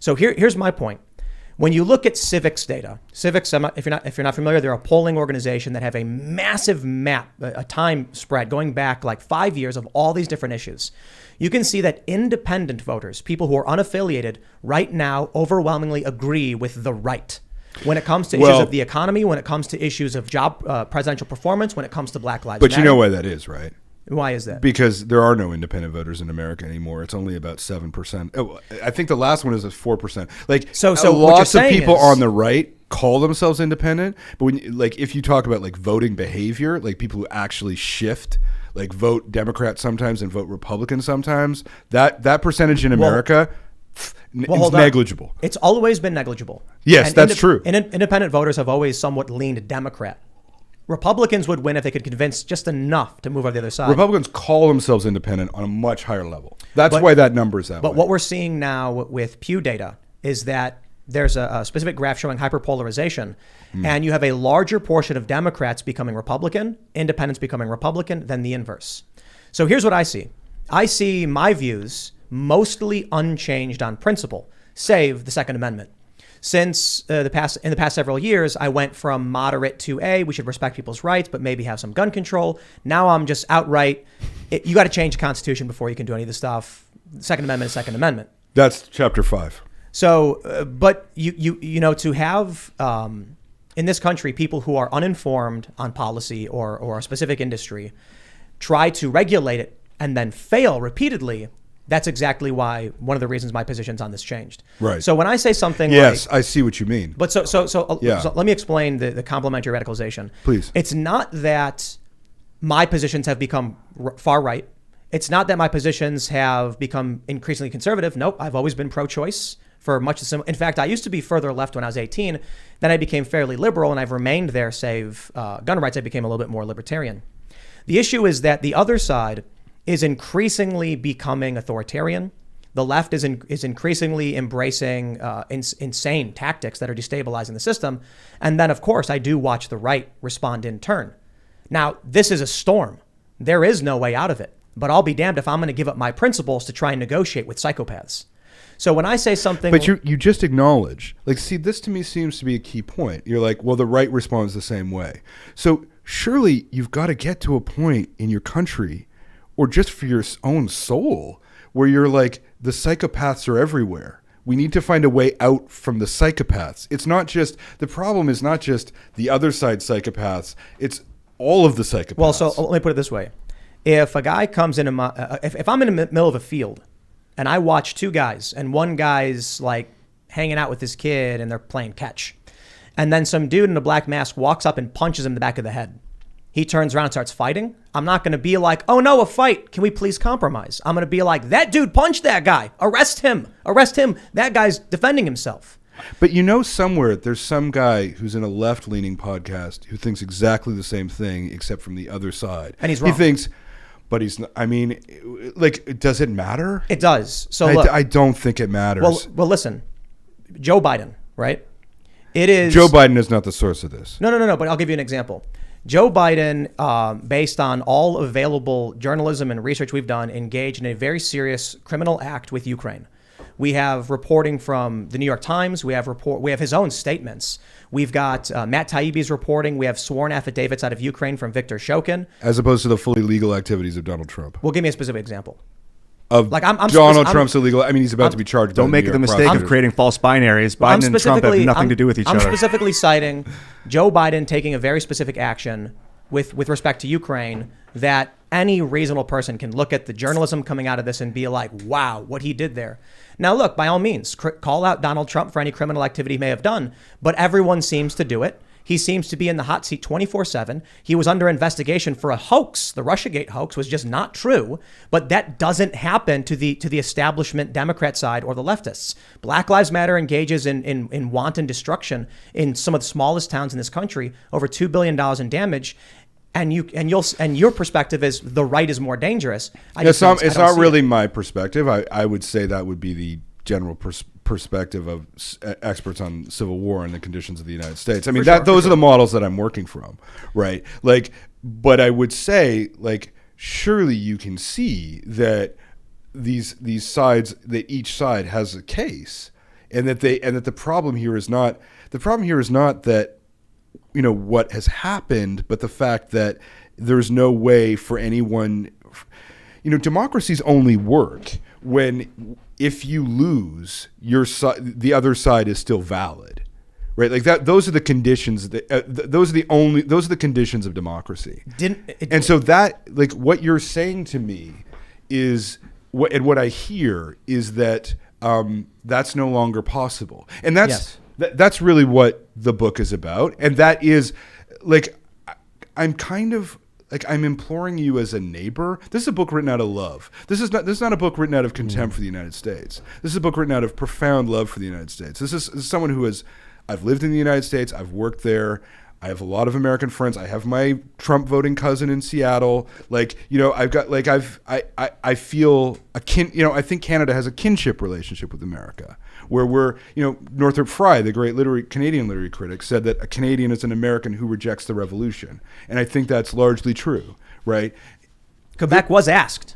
So here's my point. When you look at civics data, civics, if you're not familiar, they're a polling organization that have a massive map, a time spread going back like 5 years of all these different issues. You can see that independent voters, people who are unaffiliated, right now overwhelmingly agree with the right. When it comes to issues of the economy, when it comes to issues of job, presidential performance, when it comes to Black Lives Matter. But you know why that is, right? Why is that? Because there are no independent voters in America anymore. It's only about 7%. Oh, I think the last one is at 4%. Like, so lots of people on the right call themselves independent, but when if you talk about like voting behavior, like people who actually shift, like vote Democrat sometimes and vote Republican sometimes, that percentage in America is negligible. It's always been negligible. Yes, that's true. And independent voters have always somewhat leaned Democrat. Republicans would win if they could convince just enough to move over the other side. Republicans call themselves independent on a much higher level. That's why that number is that way. But what we're seeing now with Pew data is that there's a specific graph showing hyperpolarization, and you have a larger portion of Democrats becoming Republican, independents becoming Republican, than the inverse. So here's what I see. I see my views mostly unchanged on principle, save the Second Amendment. Since in the past several years, I went from moderate to we should respect people's rights, but maybe have some gun control. Now I'm just outright, you got to change the Constitution before you can do any of this stuff. Second Amendment is Second Amendment. That's Chapter 5. So, but you know, to have in this country people who are uninformed on policy or a specific industry try to regulate it and then fail repeatedly. That's exactly why one of the reasons my positions on this changed. Right. So when I say something I see what you mean. But so let me explain the complementary radicalization. Please. It's not that my positions have become far right. It's not that my positions have become increasingly conservative. Nope. I've always been pro-choice for much the same. In fact, I used to be further left when I was 18. Then I became fairly liberal, and I've remained there, save gun rights. I became a little bit more libertarian. The issue is that the other side is increasingly becoming authoritarian. The left is increasingly embracing insane tactics that are destabilizing the system. And then, of course, I do watch the right respond in turn. Now, this is a storm. There is no way out of it. But I'll be damned if I'm going to give up my principles to try and negotiate with psychopaths. So when I say something... But you just acknowledge, see, this to me seems to be a key point. You're like, well, the right responds the same way. So surely you've got to get to a point in your country or just for your own soul, where you're like, the psychopaths are everywhere. We need to find a way out from the psychopaths. It's not just, the problem is not just the other side psychopaths, it's all of the psychopaths. Well, so let me put it this way. If a guy comes into if I'm in the middle of a field and I watch two guys and one guy's like hanging out with this kid and they're playing catch, and then some dude in a black mask walks up and punches him in the back of the head. He turns around and starts fighting. I'm not going to be like, oh no, a fight. Can we please compromise? I'm going to be like, that dude punched that guy. Arrest him. Arrest him. That guy's defending himself. But you know, somewhere there's some guy who's in a left-leaning podcast who thinks exactly the same thing, except from the other side. And he's wrong. He thinks, but he's not, I mean, does it matter? It does. So look, I don't think it matters. Well, listen, Joe Biden, right? It is. Joe Biden is not the source of this. No. But I'll give you an example. Joe Biden, based on all available journalism and research we've done, engaged in a very serious criminal act with Ukraine. We have reporting from the New York Times. We have his own statements. We've got Matt Taibbi's reporting. We have sworn affidavits out of Ukraine from Viktor Shokin. As opposed to the fully legal activities of Donald Trump. Well, give me a specific example. Of Donald Trump's illegal. I mean, he's about to be charged. Don't make the mistake of creating false binaries. Biden and Trump have nothing to do with each other. I'm specifically citing Joe Biden taking a very specific action with respect to Ukraine that any reasonable person can look at the journalism coming out of this and be like, wow, what he did there. Now, look, by all means, call out Donald Trump for any criminal activity he may have done, but everyone seems to do it. He seems to be in the hot seat 24/7. He was under investigation for a hoax. The Russiagate hoax was just not true, but that doesn't happen to the establishment Democrat side or the leftists. Black Lives Matter engages in wanton destruction in some of the smallest towns in this country, over $2 billion in damage. And your perspective is the right is more dangerous. It's not really my perspective. I would say that would be the general perspective of experts on civil war and the conditions of the United States. I mean, those are the models that I'm working from, right? But I would say, surely you can see that these sides, that each side has a case. and that the problem here is not that what has happened, but the fact that there's no way for anyone. Democracies only work if you lose, the other side is still valid, right? Like that. Those are the conditions. Those are the conditions of democracy. And so that, like, what you're saying to me is what I hear is that that's no longer possible, and that's really what the book is about, and that is like I'm imploring you as a neighbor. This is a book written out of love. This is not a book written out of contempt for the United States. This is a book written out of profound love for the United States. This is someone who I've lived in the United States. I've worked there. I have a lot of American friends. I have my Trump voting cousin in Seattle. I feel I think Canada has a kinship relationship with America, where we're, Northrop Frye, the great Canadian literary critic, said that a Canadian is an American who rejects the revolution. And I think that's largely true, right? Quebec was asked.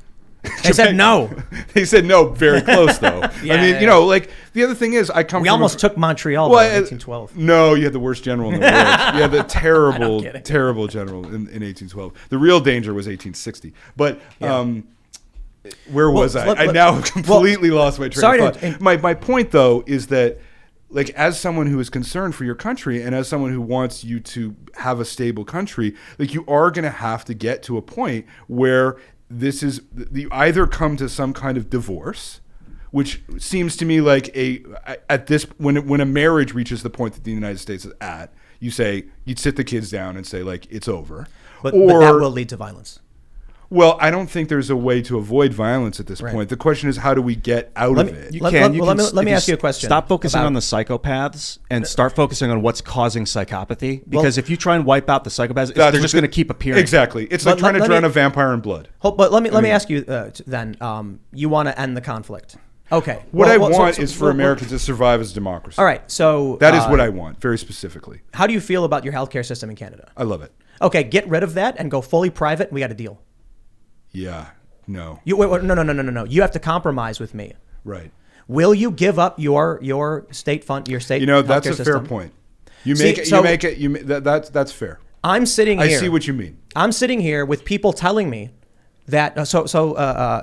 They said no. They said no, very close though. The other thing is, we almost took Montreal in 1812. No, you had the worst general in the world. You had the terrible general in 1812. The real danger was 1860. But where was I? I now completely lost my train of thought. My point though is that, like, as someone who is concerned for your country and as someone who wants you to have a stable country, like, you are going to have to get to a point where you either come to some kind of divorce, which seems to me like when a marriage reaches the point that the United States is at, you'd sit the kids down and say, like, it's over. But that will lead to violence. Well, I don't think there's a way to avoid violence at this point. The question is, how do we get out of it? Let me ask you a question. Stop focusing on the psychopaths and start focusing on what's causing psychopathy. Because if you try and wipe out the psychopaths, they're just going to keep appearing. Exactly. It's like trying to drown a vampire in blood. But let me ask you then. You want to end the conflict? Okay. What I want is for America to survive as a democracy. All right. So that is what I want, very specifically. How do you feel about your healthcare system in Canada? I love it. Okay, get rid of that and go fully private, and we got a deal. Yeah. No. No. You have to compromise with me. Right. Will you give up your state fund, your state? That's a fair point. That's fair. I'm sitting here. I see what you mean. I'm sitting here with people telling me that. I'm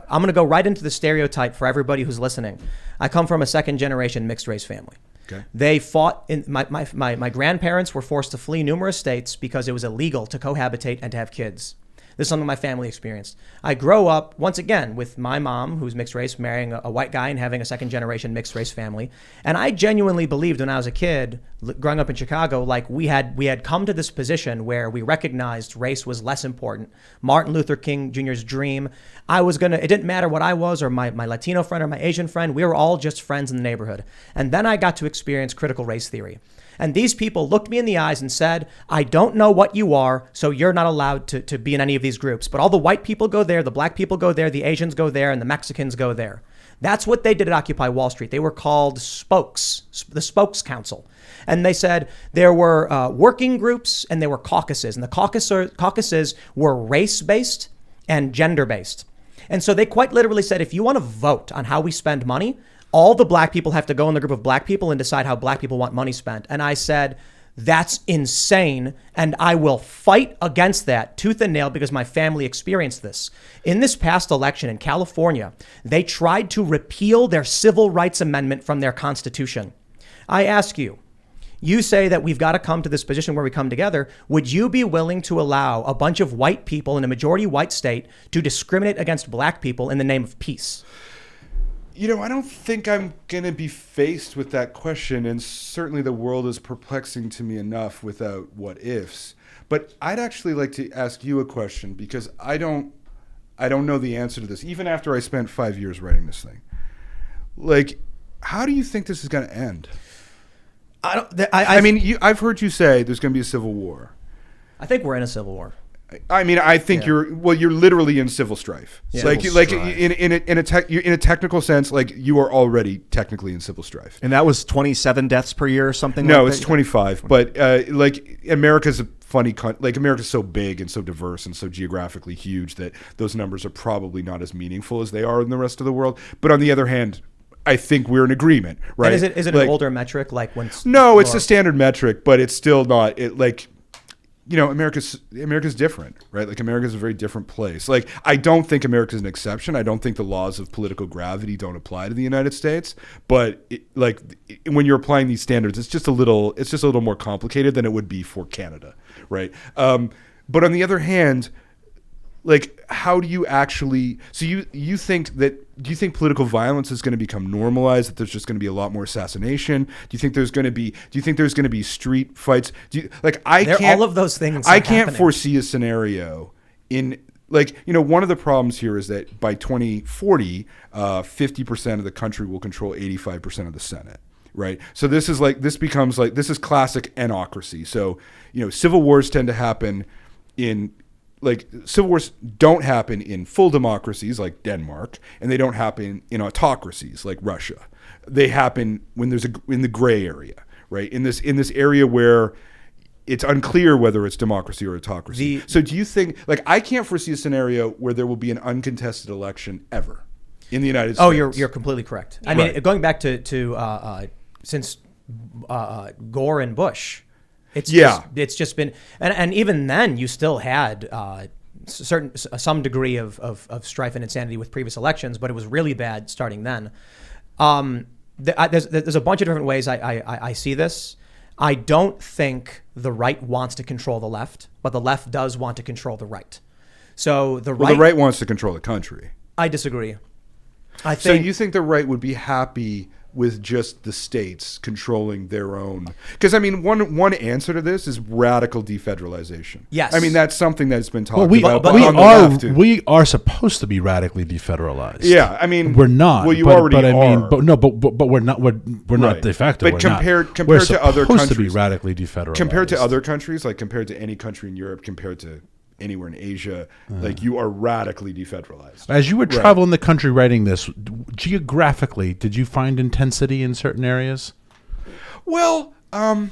going to go right into the stereotype for everybody who's listening. I come from a second generation mixed race family. Okay. They fought in my grandparents were forced to flee numerous states because it was illegal to cohabitate and to have kids. This is something my family experienced. I grow up, once again, with my mom, who's mixed race, marrying a white guy and having a second generation mixed race family. And I genuinely believed when I was a kid, growing up in Chicago, like we had come to this position where we recognized race was less important. Martin Luther King Jr.'s dream. It didn't matter what I was or my Latino friend or my Asian friend. We were all just friends in the neighborhood. And then I got to experience critical race theory. And these people looked me in the eyes and said, I don't know what you are, so you're not allowed to be in any of these groups. But all the white people go there, the black people go there, the Asians go there, and the Mexicans go there. That's what they did at Occupy Wall Street. They were called spokes, the Spokes Council. And they said there were working groups and there were caucuses. And the caucuses were race-based and gender-based. And so they quite literally said, if you want to vote on how we spend money, all the black people have to go in the group of black people and decide how black people want money spent. And I said, that's insane. And I will fight against that tooth and nail because my family experienced this. In this past election in California, they tried to repeal their civil rights amendment from their constitution. I ask you, you say that we've got to come to this position where we come together. Would you be willing to allow a bunch of white people in a majority white state to discriminate against black people in the name of peace? I don't think I'm going to be faced with that question, and certainly the world is perplexing to me enough without what ifs. But I'd actually like to ask you a question because I don't know the answer to this, even after I spent 5 years writing this thing. Like, how do you think this is going to end? I've heard you say there's going to be a civil war. I think we're in a civil war. I think you're literally in civil strife. Yeah. In a technical sense, like you are already technically in civil strife. And that was 27 deaths per year or something. No, it's 25. But America's a funny country. Like America's so big and so diverse and so geographically huge that those numbers are probably not as meaningful as they are in the rest of the world. But on the other hand, I think we're in agreement, right? And is it like, an older metric? Like when? No, it's a standard metric, but it's still not. America's different, right? Like America's a very different place. Like I don't think America's an exception. I don't think the laws of political gravity don't apply to the United States. But when you're applying these standards, it's just a little more complicated than it would be for Canada, right? But on the other hand, like how do you actually? So you think that? Do you think political violence is going to become normalized? That there's just going to be a lot more assassination? Do you think there's going to be street fights? All of those things. I can't foresee a scenario in one of the problems here is that by 2040, 50% of the country will control 85% of the Senate. Right. So this is classic anocracy. So, civil wars tend to happen civil wars don't happen in full democracies like Denmark, and they don't happen in autocracies like Russia. They happen when there's in the gray area, right? In this area where it's unclear whether it's democracy or autocracy. So do you think, I can't foresee a scenario where there will be an uncontested election ever in the United States? Oh, you're completely correct. I mean, going back to since Gore and Bush. It's just been, and even then you still had some degree of strife and insanity with previous elections, but it was really bad starting then. There's a bunch of different ways I see this. I don't think the right wants to control the left, but the left does want to control the right. So the right wants to control the country. I disagree. So you think the right would be happy with just the states controlling their own? Because one answer to this is radical defederalization. Yes, I mean that's something that's been talked about. But we are supposed to be radically defederalized. Yeah, I mean we're not. Well, you already are. But we're not. We're not de facto. But compared to other countries, to be radically defederalized. Compared to other countries, like compared to any country in Europe, compared to anywhere in Asia, you are radically defederalized. As you were traveling the country writing this, geographically, did you find intensity in certain areas? Well, I'm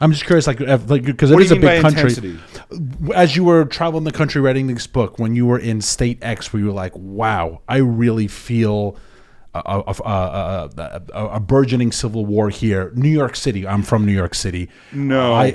just curious, because it is a big country. Intensity? As you were traveling the country writing this book, when you were in state X, where you were like, "Wow, I really feel a burgeoning civil war here." New York City. I'm from New York City. No.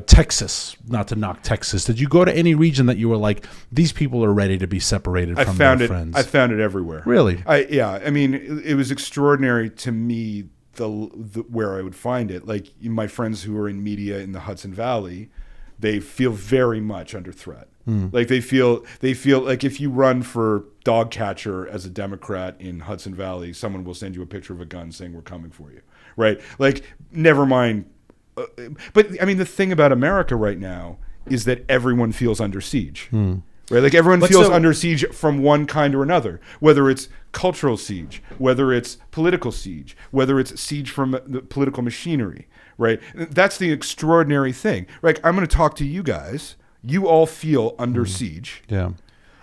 Texas. Not to knock Texas. Did you go to any region that you were like, these people are ready to be separated from their friends? I found it everywhere. Really? It was extraordinary to me where I would find it. Like my friends who are in media in the Hudson Valley, they feel very much under threat. Like they feel like if you run for dog catcher as a Democrat in Hudson Valley, someone will send you a picture of a gun saying we're coming for you, right? Like never mind. But I mean, the thing about America right now is that everyone feels under siege, right? Like everyone feels under siege from one kind or another, whether it's cultural siege, whether it's political siege, whether it's siege from the political machinery, right? That's the extraordinary thing. Like I'm going to talk to you guys. You all feel under siege. Yeah.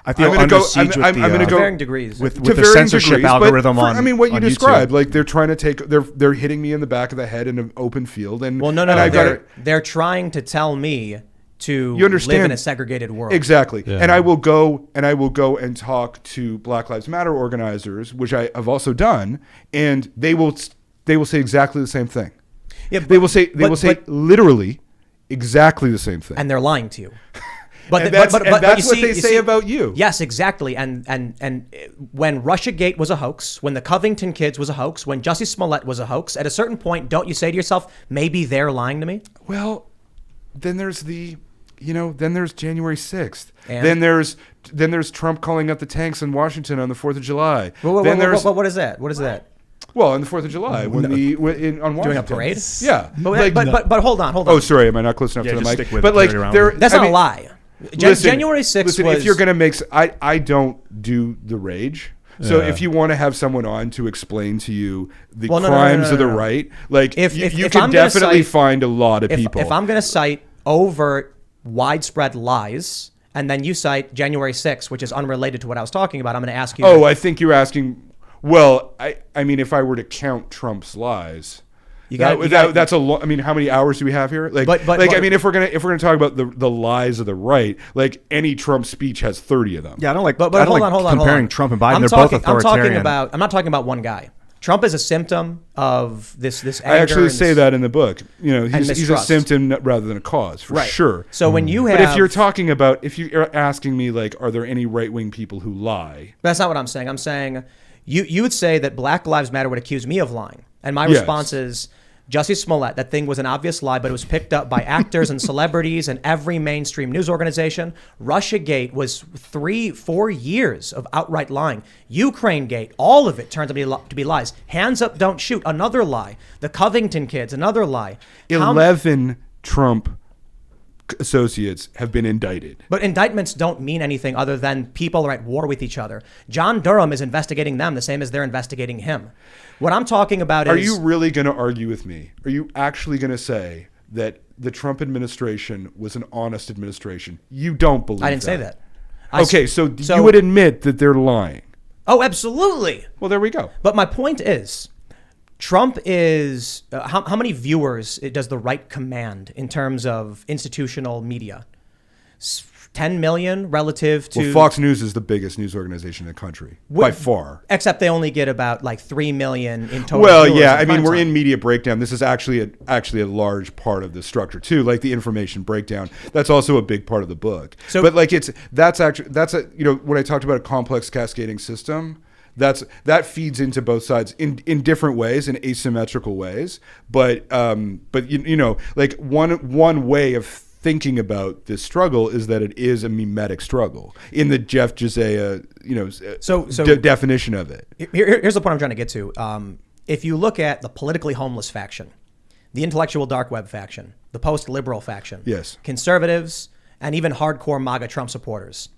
I feel under siege with varying degrees. With the censorship algorithm on what you described, YouTube. Like they're trying to they're hitting me in the back of the head in an open field. They're trying to tell me to live in a segregated world. Exactly. Yeah. And I will go and talk to Black Lives Matter organizers, which I have also done, and they will say exactly the same thing. Yeah, they will say literally exactly the same thing. And they're lying to you. But that's what they say about you. Yes, exactly. And when Russiagate was a hoax, when the Covington kids was a hoax, when Jussie Smollett was a hoax, at a certain point, don't you say to yourself, maybe they're lying to me? Well, then there's then there's January 6th. And? Then there's Trump calling up the tanks in Washington on the 4th of July. What is that? What is that? Well, on the 4th of July, on Washington. Doing a parade? Yeah. But hold on. Oh, sorry. Am I not close enough to the mic? But that's not a lie. January 6th was... if you're going to make... I don't do the rage. So if you want to have someone on to explain to you the crimes of the right, like you can definitely find a lot of people. If I'm going to cite overt, widespread lies, and then you cite January 6th, which is unrelated to what I was talking about, I'm going to ask you... Oh, I think you're asking... Well, I mean, if I were to count Trump's lies, that's a lot. I mean, how many hours do we have here? Like, I mean, if we're gonna talk about the lies of the right, like any Trump speech has 30 of them. Yeah, I don't like. But hold on. Comparing Trump and Biden, they're both authoritarian. I'm not talking about one guy. Trump is a symptom of this anger. I actually say that in the book. He's a mistrust. symptom rather than a cause, for sure. So when you have... But if you're asking me, like, are there any right-wing people who lie? That's not what I'm saying. I'm saying you would say that Black Lives Matter would accuse me of lying. And my response is, Jussie Smollett, that thing was an obvious lie, but it was picked up by actors and celebrities and every mainstream news organization. Russiagate was 3-4 years of outright lying. Ukrainegate, all of it turned to be lies. Hands up, don't shoot, another lie. The Covington kids, another lie. 11 Trump associates have been indicted. But indictments don't mean anything other than people are at war with each other. John Durham is investigating them the same as they're investigating him. What I'm talking about is... Are you really going to argue with me? Are you actually going to say that the Trump administration was an honest administration? You don't believe that. I didn't say that. So you would admit that they're lying? Oh, absolutely. Well, there we go. But my point is, Trump is... how many viewers does the right command in terms of institutional media? 10 million relative to... Well, Fox News is the biggest news organization in the country, by far. Except they only get about like 3 million in total. Well, yeah, I mean, we're in media breakdown. This is actually a large part of the structure too, like the information breakdown. That's also a big part of the book. So, but like that's when I talked about a complex cascading system, that feeds into both sides in different ways, in asymmetrical ways. But like one way of thinking about this struggle is that it is a mimetic struggle in the Jeff Josiah, definition of it. Here's the point I'm trying to get to. If you look at the politically homeless faction, the intellectual dark web faction, the post-liberal faction, yes, conservatives, and even hardcore MAGA Trump supporters,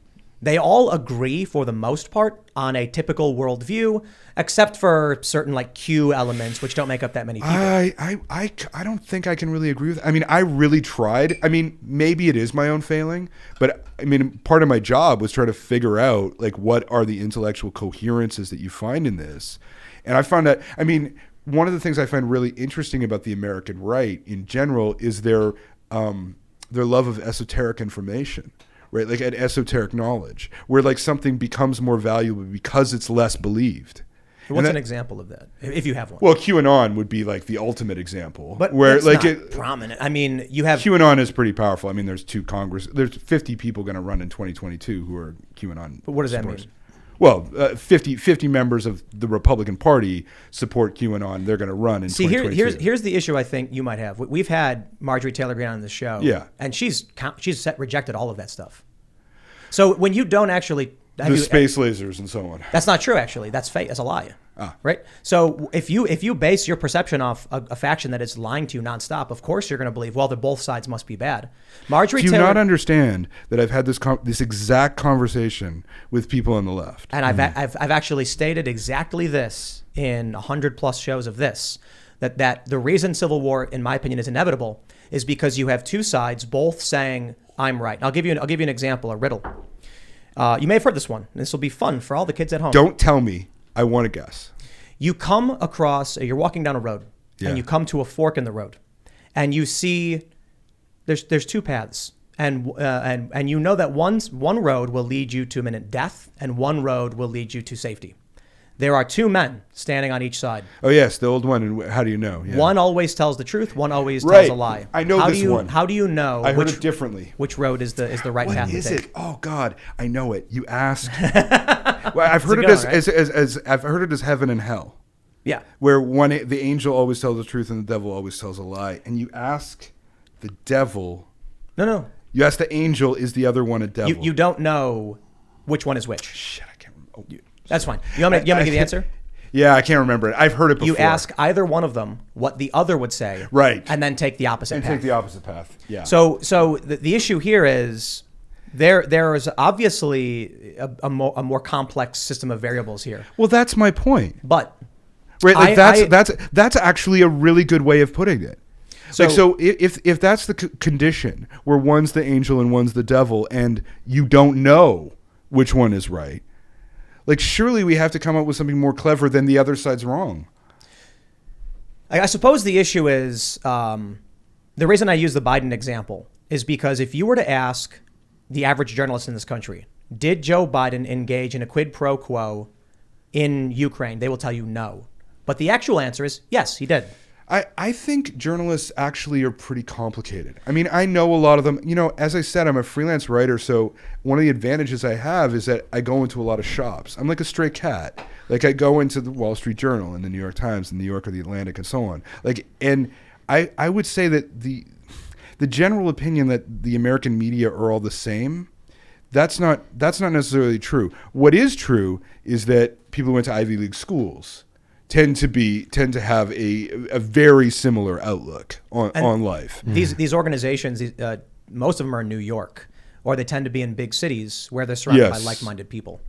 they all agree for the most part on a typical worldview, except for certain like Q elements, which don't make up that many people. I don't think I can really agree with that. I mean, I really tried. I mean, maybe it is my own failing, but I mean, part of my job was trying to figure out like what are the intellectual coherences that you find in this. And I found that, I mean, one of the things I find really interesting about the American right in general is their love of esoteric information. Right, like an esoteric knowledge, where like something becomes more valuable because it's less believed. What's an example of that, if you have one? Well, QAnon would be like the ultimate example, but where it's like not prominent. I mean, you have QAnon is pretty powerful. I mean, there's 50 people going to run in 2022 who are QAnon. But what does that supporters. mean? Well, 50 members of the Republican Party support QAnon. They're going to run in 2022. Here's the issue I think you might have. We've had Marjorie Taylor Greene on the show. Yeah. And she's rejected all of that stuff. So when you don't actually... space lasers and so on. That's not true, actually. That's fake. That's a lie. Right? So if you base your perception off a faction that is lying to you nonstop, of course you're going to believe, well, both sides must be bad. Do you not understand that I've had this exact conversation with people on the left? And I've actually stated exactly this in 100+ shows of this, that the reason civil war, in my opinion, is inevitable is because you have two sides both saying, I'm right. I'll give you an example, a riddle. You may have heard this one. This will be fun for all the kids at home. Don't tell me. I want to guess. You come across, you're walking down a road, and you come to a fork in the road, and you see there's two paths, and you know that one road will lead you to imminent death, and one road will lead you to safety. There are two men standing on each side. Oh yes, the old one. And how do you know? Yeah. One always tells the truth. One always tells a lie. I know this one. How do you know? I heard it differently. Which road is the right path to take? What is it? Oh God, I know it. You ask. Well, I've heard it as I've heard it as heaven and hell. Yeah. Where the angel always tells the truth and the devil always tells a lie. And you ask the devil. No. You ask the angel, is the other one a devil? You don't know which one is which. Shit, I can't remember. Oh. That's fine. You want me to give you the answer? Yeah, I can't remember it. I've heard it before. You ask either one of them what the other would say. Right. And then take the opposite path. Take the opposite path. Yeah. So the issue here is there is obviously a more complex system of variables here. Well, that's my point. But right, like that's actually a really good way of putting it. So if that's the condition where one's the angel and one's the devil, and you don't know which one is right, like surely we have to come up with something more clever than the other side's wrong. I suppose the issue is the reason I use the Biden example is because if you were to ask the average journalist in this country, did Joe Biden engage in a quid pro quo in Ukraine? They will tell you no. But the actual answer is yes, he did. I think journalists actually are pretty complicated. I mean, I know a lot of them. You know, as I said, I'm a freelance writer, so one of the advantages I have is that I go into a lot of shops. I'm like a stray cat. Like, I go into the Wall Street Journal and the New York Times and the New Yorker, the Atlantic, and so on. Like, and I would say that the general opinion that the American media are all the same, that's not necessarily true. What is true is that people who went to Ivy League schools tend to have a very similar outlook on life. These organizations, most of them are in New York, or they tend to be in big cities where they're surrounded by like-minded people.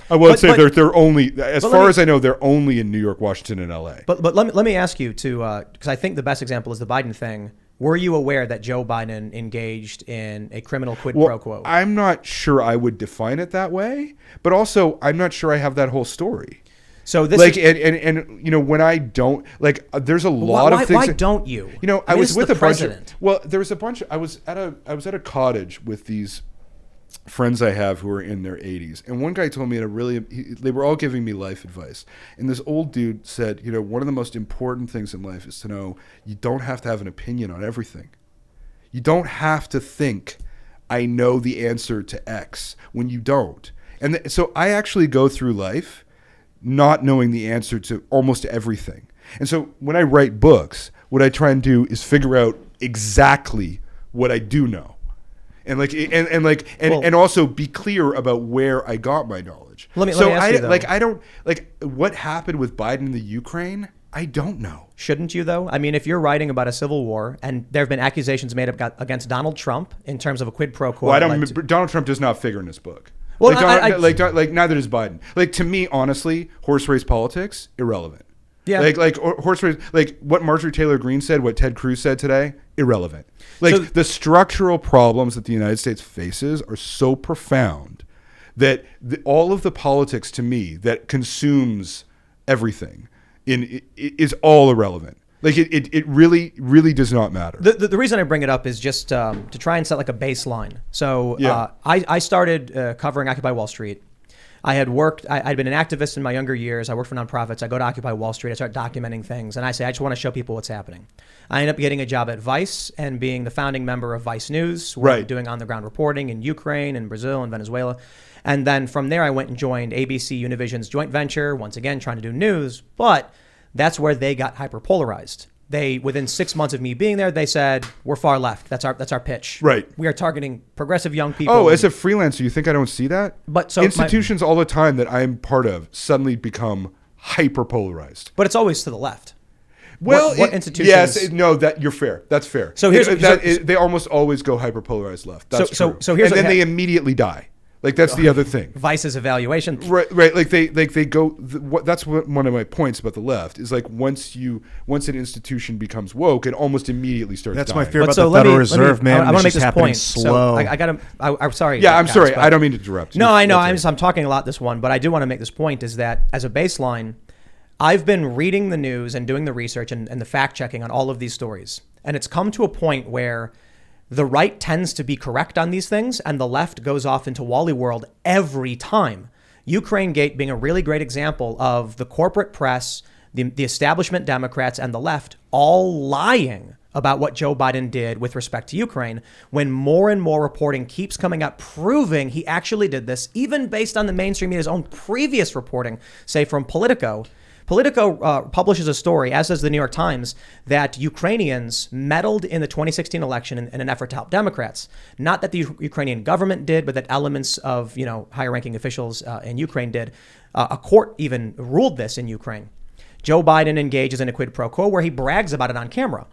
I would say they're only, as far as I know, they're only in New York, Washington, and L.A. But let me ask you to, because I think the best example is the Biden thing. Were you aware that Joe Biden engaged in a criminal quid pro quo? I'm not sure I would define it that way, but also I'm not sure I have that whole story. So this and you know, when I don't, like, there's a lot of things. Why don't you? You know, I was with a bunch of, well, there was a bunch of, I was at a cottage with these friends I have who are in their 80s, and one guy told me they were all giving me life advice, and this old dude said, you know, one of the most important things in life is to know you don't have to have an opinion on everything. You don't have to think I know the answer to X when you don't. And so I actually go through life not knowing the answer to almost everything. And so when I write books, what I try and do is figure out exactly what I do know. And also be clear about where I got my knowledge. Let me ask you, though. I don't, like, what happened with Biden in the Ukraine, I don't know. Shouldn't you, though? I mean, if you're writing about a civil war and there have been accusations made against Donald Trump in terms of a quid pro quo. Well, Donald Trump does not figure in this book. Well, like neither does Biden. Like, to me, honestly, horse race politics, irrelevant. Yeah. Like horse race, like what Marjorie Taylor Greene said, what Ted Cruz said today, irrelevant. Like, the structural problems that the United States faces are so profound that all of the politics, to me, that consumes everything is all irrelevant. Like, it really, really does not matter. The reason I bring it up is just to try and set like a baseline. So I started covering Occupy Wall Street. I'd been an activist in my younger years. I worked for nonprofits. I go to Occupy Wall Street. I start documenting things. And I say, I just want to show people what's happening. I end up getting a job at Vice and being the founding member of Vice News. Where I'm doing on-the-ground reporting in Ukraine and Brazil and Venezuela. And then from there, I went and joined ABC Univision's joint venture, once again, trying to do news. But that's where they got hyperpolarized. Within 6 months of me being there, they said, we're far left. That's our pitch. Right. We are targeting progressive young people. Oh, as a freelancer, you think I don't see that? But so institutions all the time that I'm part of suddenly become hyperpolarized. But it's always to the left. Well, what institutions? Yes, no, that you're fair. That's fair. So they almost always go hyperpolarized left. That's true. So here's, and then they immediately die. Like, that's the other thing. Vice's evaluation. Right. Like they go. That's one of my points about the left is, like, once an institution becomes woke, it almost immediately starts. That's dying. my fear about the Federal Reserve, man. I want to make this point. Slow. So I'm sorry. Yeah, I'm sorry. I don't mean to interrupt. No, I know. I'm talking a lot this one, but I do want to make this point is that as a baseline, I've been reading the news and doing the research and the fact checking on all of these stories, and it's come to a point where the right tends to be correct on these things, and the left goes off into Wally World every time. Ukraine Gate being a really great example of the corporate press, the establishment Democrats, and the left all lying about what Joe Biden did with respect to Ukraine, when more and more reporting keeps coming up proving he actually did this, even based on the mainstream media's own previous reporting, say from Politico. Politico publishes a story, as does the New York Times, that Ukrainians meddled in the 2016 election in an effort to help Democrats. Not that the Ukrainian government did, but that elements of, higher-ranking officials in Ukraine did. A court even ruled this in Ukraine. Joe Biden engages in a quid pro quo where he brags about it on camera.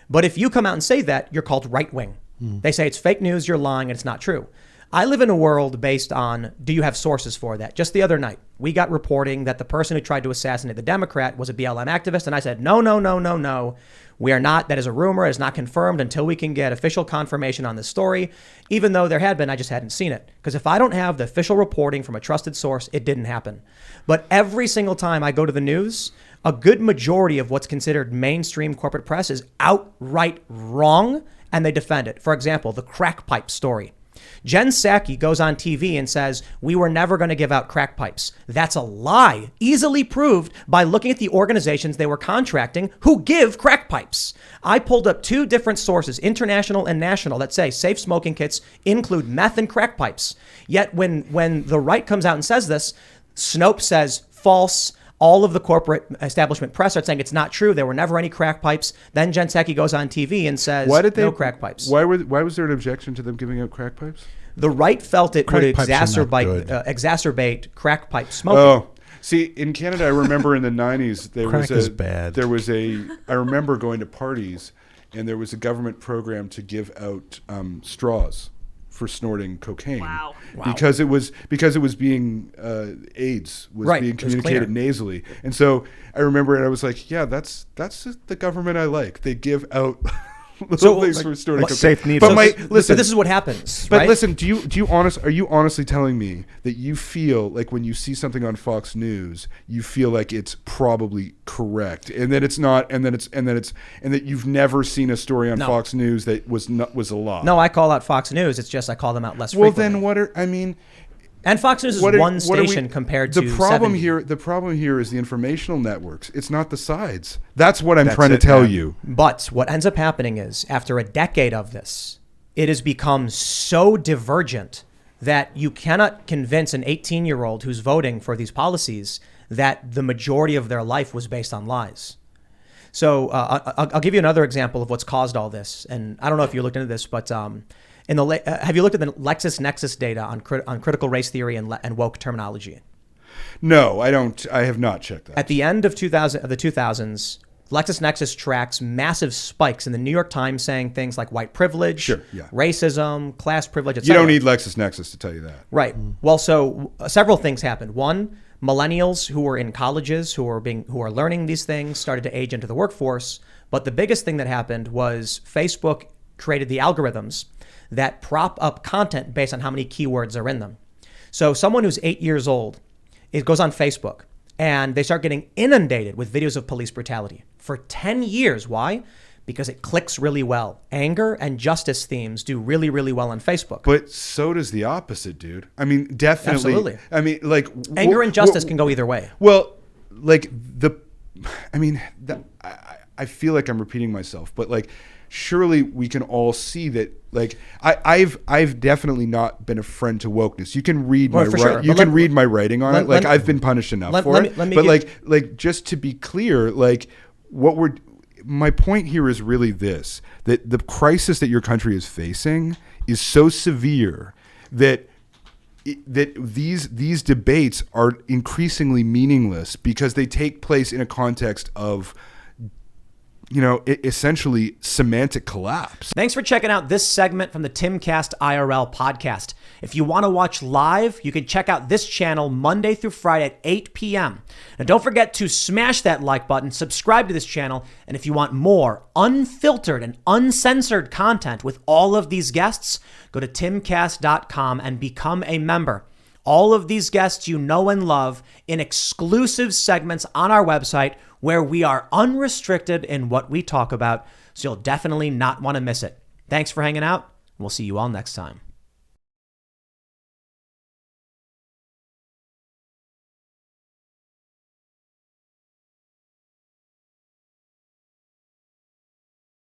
But if you come out and say that, you're called right-wing. They say it's fake news, you're lying, and it's not true. I live in a world based on, do you have sources for that? Just the other night, we got reporting that the person who tried to assassinate the Democrat was a BLM activist. And I said, no. We are not. That is a rumor. It is not confirmed until we can get official confirmation on this story. Even though there had been, I just hadn't seen it. Because if I don't have the official reporting from a trusted source, it didn't happen. But every single time I go to the news, a good majority of what's considered mainstream corporate press is outright wrong, and they defend it. For example, the crack pipe story. Jen Psaki goes on TV and says, we were never going to give out crack pipes. That's a lie, easily proved by looking at the organizations they were contracting who give crack pipes. I pulled up 2 different sources, international and national, that say safe smoking kits include meth and crack pipes. Yet when the right comes out and says this, Snopes says false. All of the corporate establishment press are saying it's not true. There were never any crack pipes. Then Jen Psaki goes on TV and says no crack pipes. Why was there an objection to them giving out crack pipes? The right felt it would exacerbate crack pipe smoking. Oh, see, in Canada, I remember in the 90s, I remember going to parties, and there was a government program to give out straws for snorting cocaine. Wow. Because it was being AIDS was being communicated nasally, and so I remember it. I was like, yeah, that's the government I like. They give out little things for snorting cocaine. Safe needles. But this is what happens. But right? listen, are you honestly telling me that you feel like when you see something on Fox News, you feel like it's probably correct, and that it's not, and that you've never seen a story on Fox News that was a lie? No, I call out Fox News. It's just I call them out less frequently. Well, then and Fox News is one station compared to the problem 70. here. The problem here is the informational networks. It's not the sides. That's what I'm trying to tell you. But what ends up happening is, after a decade of this, it has become so divergent that you cannot convince an 18-year-old who's voting for these policies that the majority of their life was based on lies. So I'll give you another example of what's caused all this. And I don't know if you looked into this, but have you looked at the LexisNexis data on critical race theory and woke terminology? No, I don't. I have not checked that. At the end of the 2000s, LexisNexis tracks massive spikes in the New York Times saying things like white privilege, racism, class privilege, etc. You don't need LexisNexis to tell you that. Right. Well, so several things happened. One, millennials who were in colleges who are learning these things started to age into the workforce. But the biggest thing that happened was Facebook created the algorithms that prop up content based on how many keywords are in them. So someone who's 8 years old, it goes on Facebook and they start getting inundated with videos of police brutality for 10 years. Why? Because it clicks really well. Anger and justice themes do really, really well on Facebook. But so does the opposite, dude. I mean, definitely. Absolutely. I mean, like anger and justice can go either way. Well, like I feel like I'm repeating myself, but like, surely we can all see that. Like, I've definitely not been a friend to wokeness. You can read read my writing on it. Like, I've been punished enough for it. But just to be clear, like my point here is really this: that the crisis that your country is facing is so severe that these debates are increasingly meaningless because they take place in a context of, essentially semantic collapse. Thanks for checking out this segment from the Timcast IRL podcast. If you want to watch live, you can check out this channel Monday through Friday at 8 p.m. Now, don't forget to smash that like button, subscribe to this channel, and if you want more unfiltered and uncensored content with all of these guests, go to timcast.com and become a member. All of these guests you know and love in exclusive segments on our website where we are unrestricted in what we talk about, so you'll definitely not want to miss it. Thanks for hanging out. We'll see you all next time.